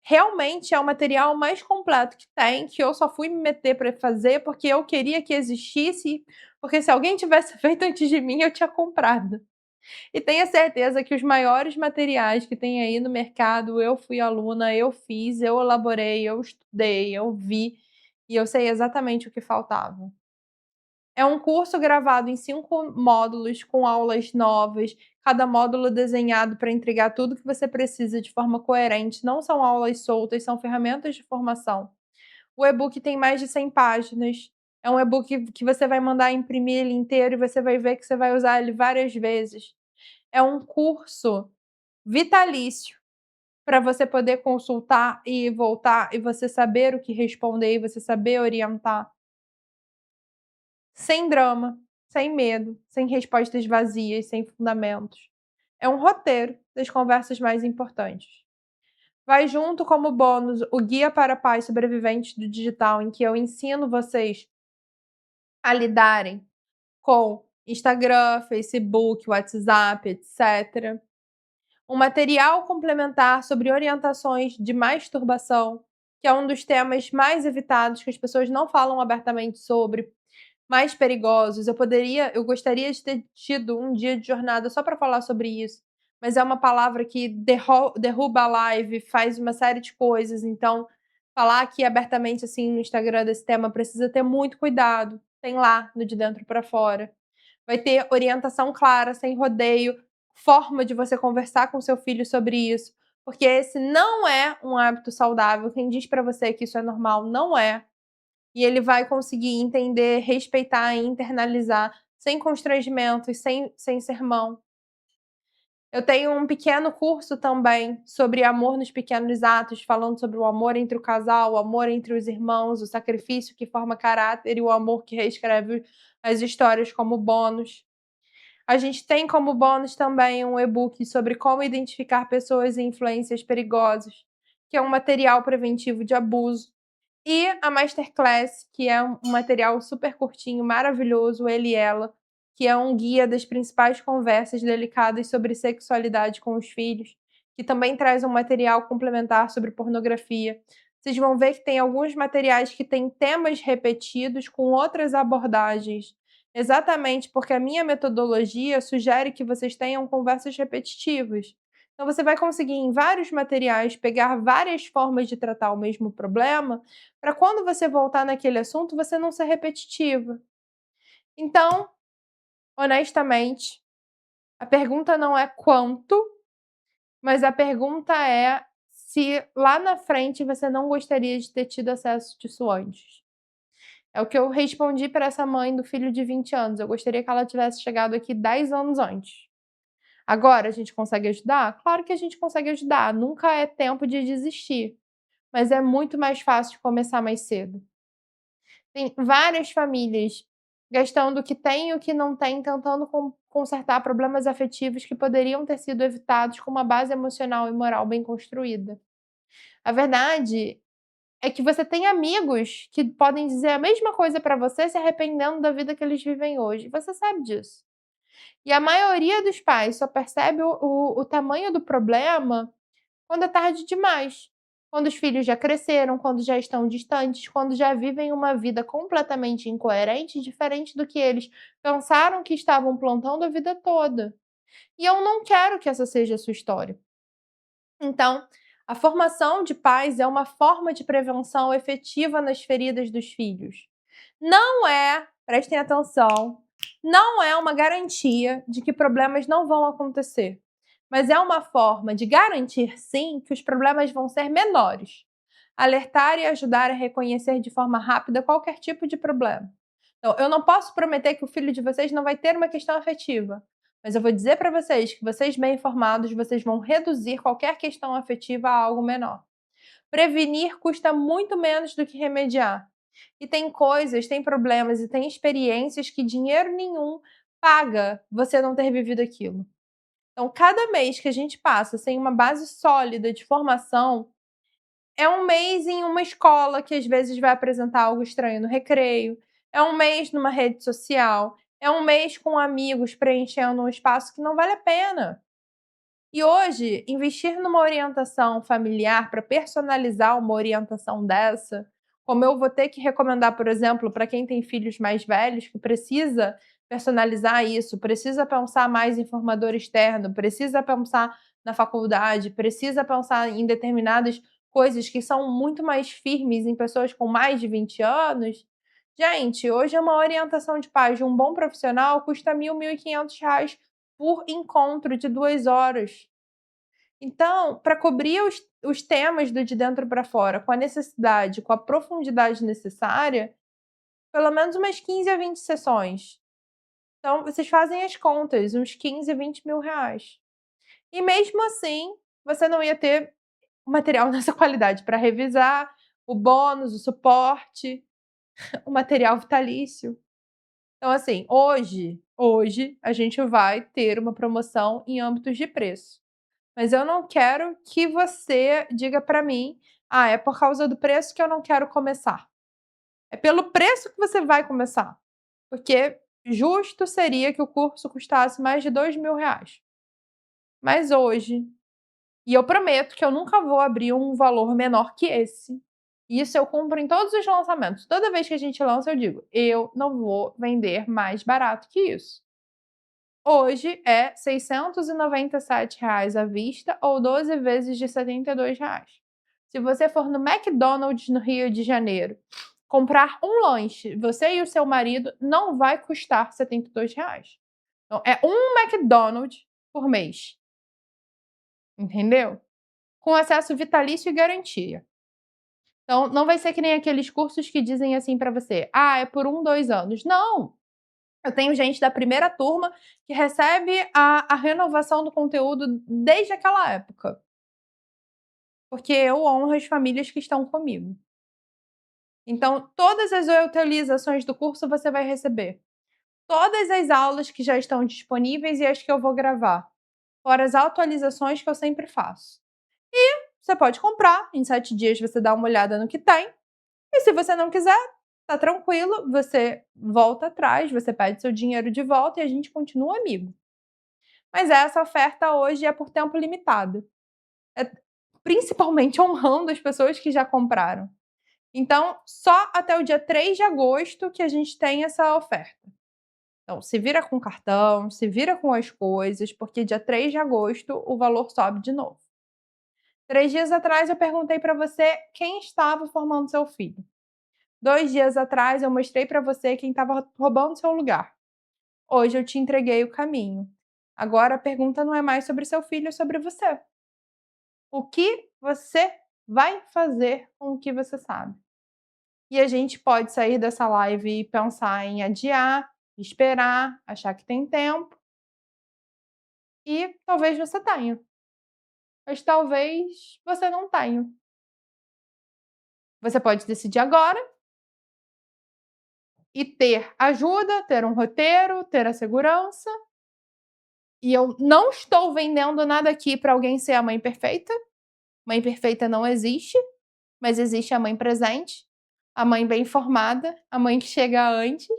[SPEAKER 1] Realmente é o material mais completo que tem, que eu só fui me meter para fazer porque eu queria que existisse, porque se alguém tivesse feito antes de mim, eu tinha comprado. E tenha certeza que os maiores materiais que tem aí no mercado, eu fui aluna, eu fiz, eu elaborei, eu estudei, eu vi, e eu sei exatamente o que faltava. É um curso gravado em 5 módulos, com aulas novas, cada módulo desenhado para entregar tudo que você precisa de forma coerente, não são aulas soltas, são ferramentas de formação. O e-book tem mais de 100 páginas, é um e-book que você vai mandar imprimir ele inteiro e você vai ver que você vai usar ele várias vezes. É um curso vitalício para você poder consultar e voltar e você saber o que responder e você saber orientar. Sem drama, sem medo, sem respostas vazias, sem fundamentos. É um roteiro das conversas mais importantes. Vai junto como bônus o Guia para Pais Sobreviventes do Digital, em que eu ensino vocês a lidarem com Instagram, Facebook, WhatsApp, etc. Um material complementar sobre orientações de masturbação, que é um dos temas mais evitados, que as pessoas não falam abertamente sobre, mais perigosos. Eu gostaria de ter tido um dia de jornada só para falar sobre isso, mas é uma palavra que derruba a live, faz uma série de coisas, então falar aqui abertamente, assim, no Instagram desse tema precisa ter muito cuidado. Tem lá no De Dentro para Fora. Vai ter orientação clara, sem rodeio, forma de você conversar com seu filho sobre isso, porque esse não é um hábito saudável. Quem diz para você que isso é normal, não é. E ele vai conseguir entender, respeitar e internalizar sem constrangimentos, sem sermão. Eu tenho um pequeno curso também sobre amor nos pequenos atos, falando sobre o amor entre o casal, o amor entre os irmãos, o sacrifício que forma caráter e o amor que reescreve as histórias como bônus. A gente tem como bônus também um e-book sobre como identificar pessoas e influências perigosas, que é um material preventivo de abuso. E a Masterclass, que é um material super curtinho, maravilhoso, Ele e Ela, que é um guia das principais conversas delicadas sobre sexualidade com os filhos, que também traz um material complementar sobre pornografia. Vocês vão ver que tem alguns materiais que têm temas repetidos com outras abordagens, exatamente porque a minha metodologia sugere que vocês tenham conversas repetitivas. Então você vai conseguir em vários materiais pegar várias formas de tratar o mesmo problema para quando você voltar naquele assunto, você não ser repetitiva. Então, honestamente, a pergunta não é quanto, mas a pergunta é se lá na frente você não gostaria de ter tido acesso disso antes. É o que eu respondi para essa mãe do filho de 20 anos. Eu gostaria que ela tivesse chegado aqui 10 anos antes. Agora a gente consegue ajudar? Claro que a gente consegue ajudar. Nunca é tempo de desistir, mas é muito mais fácil de começar mais cedo. Tem várias famílias gastando o que tem e o que não tem, tentando consertar problemas afetivos que poderiam ter sido evitados com uma base emocional e moral bem construída. A verdade é que você tem amigos que podem dizer a mesma coisa para você se arrependendo da vida que eles vivem hoje. Você sabe disso. E a maioria dos pais só percebe o tamanho do problema quando é tarde demais. Quando os filhos já cresceram, quando já estão distantes, quando já vivem uma vida completamente incoerente, diferente do que eles pensaram que estavam plantando a vida toda. E eu não quero que essa seja a sua história. Então, a formação de pais é uma forma de prevenção efetiva nas feridas dos filhos. Não é, prestem atenção, não é uma garantia de que problemas não vão acontecer, mas é uma forma de garantir, sim, que os problemas vão ser menores. Alertar e ajudar a reconhecer de forma rápida qualquer tipo de problema. Então, eu não posso prometer que o filho de vocês não vai ter uma questão afetiva, mas eu vou dizer para vocês que vocês bem informados, vocês vão reduzir qualquer questão afetiva a algo menor. Prevenir custa muito menos do que remediar. E tem coisas, tem problemas e tem experiências que dinheiro nenhum paga você não ter vivido aquilo. Então, cada mês que a gente passa sem uma base sólida de formação, é um mês em uma escola que às vezes vai apresentar algo estranho no recreio, é um mês numa rede social, é um mês com amigos preenchendo um espaço que não vale a pena. E hoje, investir numa orientação familiar para personalizar uma orientação dessa, como eu vou ter que recomendar, por exemplo, para quem tem filhos mais velhos, que precisa personalizar isso, precisa pensar mais em formador externo, precisa pensar na faculdade, precisa pensar em determinadas coisas que são muito mais firmes em pessoas com mais de 20 anos. Gente, hoje uma orientação de paz de um bom profissional custa R$ 1.000, R$ 1.500 por encontro de 2 horas. Então, para cobrir os temas do de dentro para fora com a necessidade, com a profundidade necessária, pelo menos umas 15 a 20 sessões. Então, vocês fazem as contas, uns 15 a 20 mil reais. E mesmo assim, você não ia ter o material nessa qualidade para revisar, o bônus, o suporte, o material vitalício. Então, assim, hoje a gente vai ter uma promoção em âmbitos de preço. Mas eu não quero que você diga para mim: "Ah, é por causa do preço que eu não quero começar". É pelo preço que você vai começar, porque justo seria que o curso custasse mais de R$ 2.000. Mas hoje e eu prometo que eu nunca vou abrir um valor menor que esse. Isso eu cumpro em todos os lançamentos. Toda vez que a gente lança, eu digo: "Eu não vou vender mais barato que isso". Hoje é R$ 697 à vista ou 12 vezes de R$ 72. Se você for no McDonald's no Rio de Janeiro, comprar um lanche, você e o seu marido, não vai custar R$ 72. Então é um McDonald's por mês, entendeu? Com acesso vitalício e garantia. Então não vai ser que nem aqueles cursos que dizem assim para você: "Ah, é por 1, 2 anos". Não! Eu tenho gente da primeira turma que recebe a renovação do conteúdo desde aquela época, porque eu honro as famílias que estão comigo. Então, todas as atualizações do curso você vai receber. Todas as aulas que já estão disponíveis e as que eu vou gravar. Fora as atualizações que eu sempre faço. Você pode comprar, em 7 dias você dá uma olhada no que tem. E se você não quiser, tá tranquilo, você volta atrás, você pede seu dinheiro de volta e a gente continua amigo. Mas essa oferta hoje é por tempo limitado. É principalmente honrando as pessoas que já compraram. Então, só até o dia 3 de agosto que a gente tem essa oferta. Então, se vira com cartão, se vira com as coisas, porque dia 3 de agosto o valor sobe de novo. 3 dias atrás eu perguntei para você quem estava formando seu filho. 2 dias atrás eu mostrei para você quem estava roubando seu lugar. Hoje eu te entreguei o caminho. Agora a pergunta não é mais sobre seu filho, é sobre você. O que você vai fazer com o que você sabe? E a gente pode sair dessa live e pensar em adiar, esperar, achar que tem tempo. E talvez você tenha. Mas talvez você não tenha. Você pode decidir agora e ter ajuda, ter um roteiro, ter a segurança. E eu não estou vendendo nada aqui para alguém ser a mãe perfeita. Mãe perfeita não existe, mas existe a mãe presente, a mãe bem formada, a mãe que chega antes,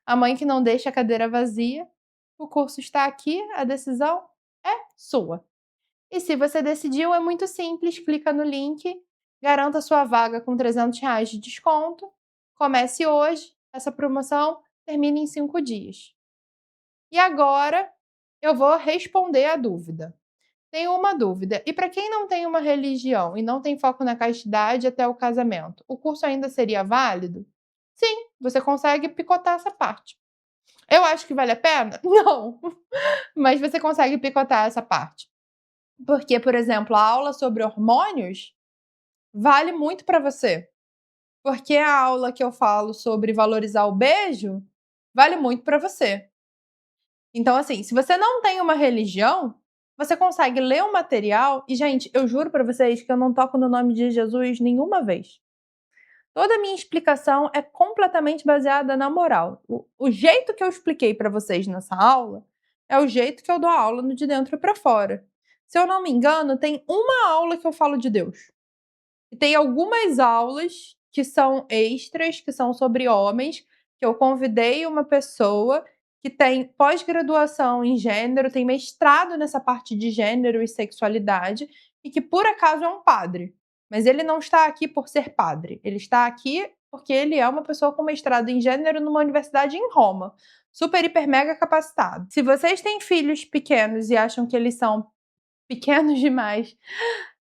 [SPEAKER 1] a mãe que não deixa a cadeira vazia. O curso está aqui, a decisão é sua. E se você decidiu, é muito simples, clica no link, garanta sua vaga com R$ 300 de desconto, comece hoje, essa promoção termina em 5 dias. E agora eu vou responder a dúvida. Tenho uma dúvida. E para quem não tem uma religião e não tem foco na castidade até o casamento, o curso ainda seria válido? Sim, você consegue picotar essa parte. Eu acho que vale a pena? Não. Mas você consegue picotar essa parte. Porque, por exemplo, a aula sobre hormônios vale muito para você. Porque a aula que eu falo sobre valorizar o beijo vale muito para você. Então, assim, se você não tem uma religião, você consegue ler o material e, gente, eu juro para vocês que eu não toco no nome de Jesus nenhuma vez. Toda a minha explicação é completamente baseada na moral. O jeito que eu expliquei para vocês nessa aula é o jeito que eu dou aula no De Dentro para Fora. Se eu não me engano, tem uma aula que eu falo de Deus. E tem algumas aulas que são extras, que são sobre homens, que eu convidei uma pessoa que tem pós-graduação em gênero, tem mestrado nessa parte de gênero e sexualidade, e que por acaso é um padre. Mas ele não está aqui por ser padre, ele está aqui porque ele é uma pessoa com mestrado em gênero numa universidade em Roma. Super, hiper, mega capacitado. Se vocês têm filhos pequenos e acham que eles são pequenos demais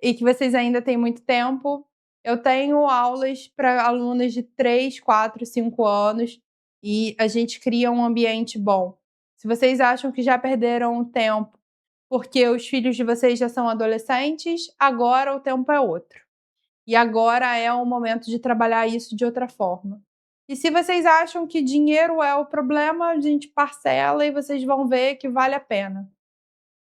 [SPEAKER 1] e que vocês ainda têm muito tempo, eu tenho aulas para alunas de 3, 4, 5 anos e a gente cria um ambiente bom. Se vocês acham que já perderam o tempo porque os filhos de vocês já são adolescentes, agora o tempo é outro. E agora é o momento de trabalhar isso de outra forma. E se vocês acham que dinheiro é o problema, a gente parcela e vocês vão ver que vale a pena.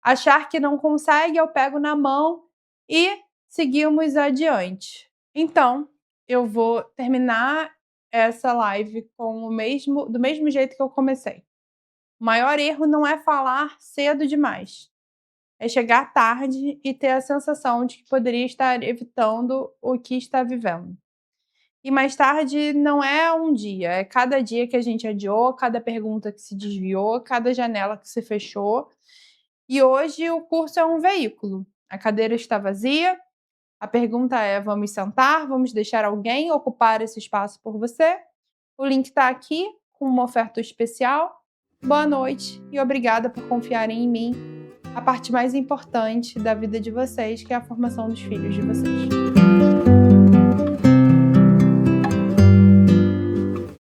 [SPEAKER 1] Achar que não consegue, eu pego na mão e seguimos adiante. Então, eu vou terminar essa live do mesmo jeito que eu comecei. O maior erro não é falar cedo demais. É chegar tarde e ter a sensação de que poderia estar evitando o que está vivendo. E mais tarde não é um dia, é cada dia que a gente adiou, cada pergunta que se desviou, cada janela que se fechou. E hoje o curso é um veículo. A cadeira está vazia. A pergunta é: vamos sentar? Vamos deixar alguém ocupar esse espaço por você? O link está aqui com uma oferta especial. Boa noite e obrigada por confiarem em mim. A parte mais importante da vida de vocês, que é a formação dos filhos de vocês.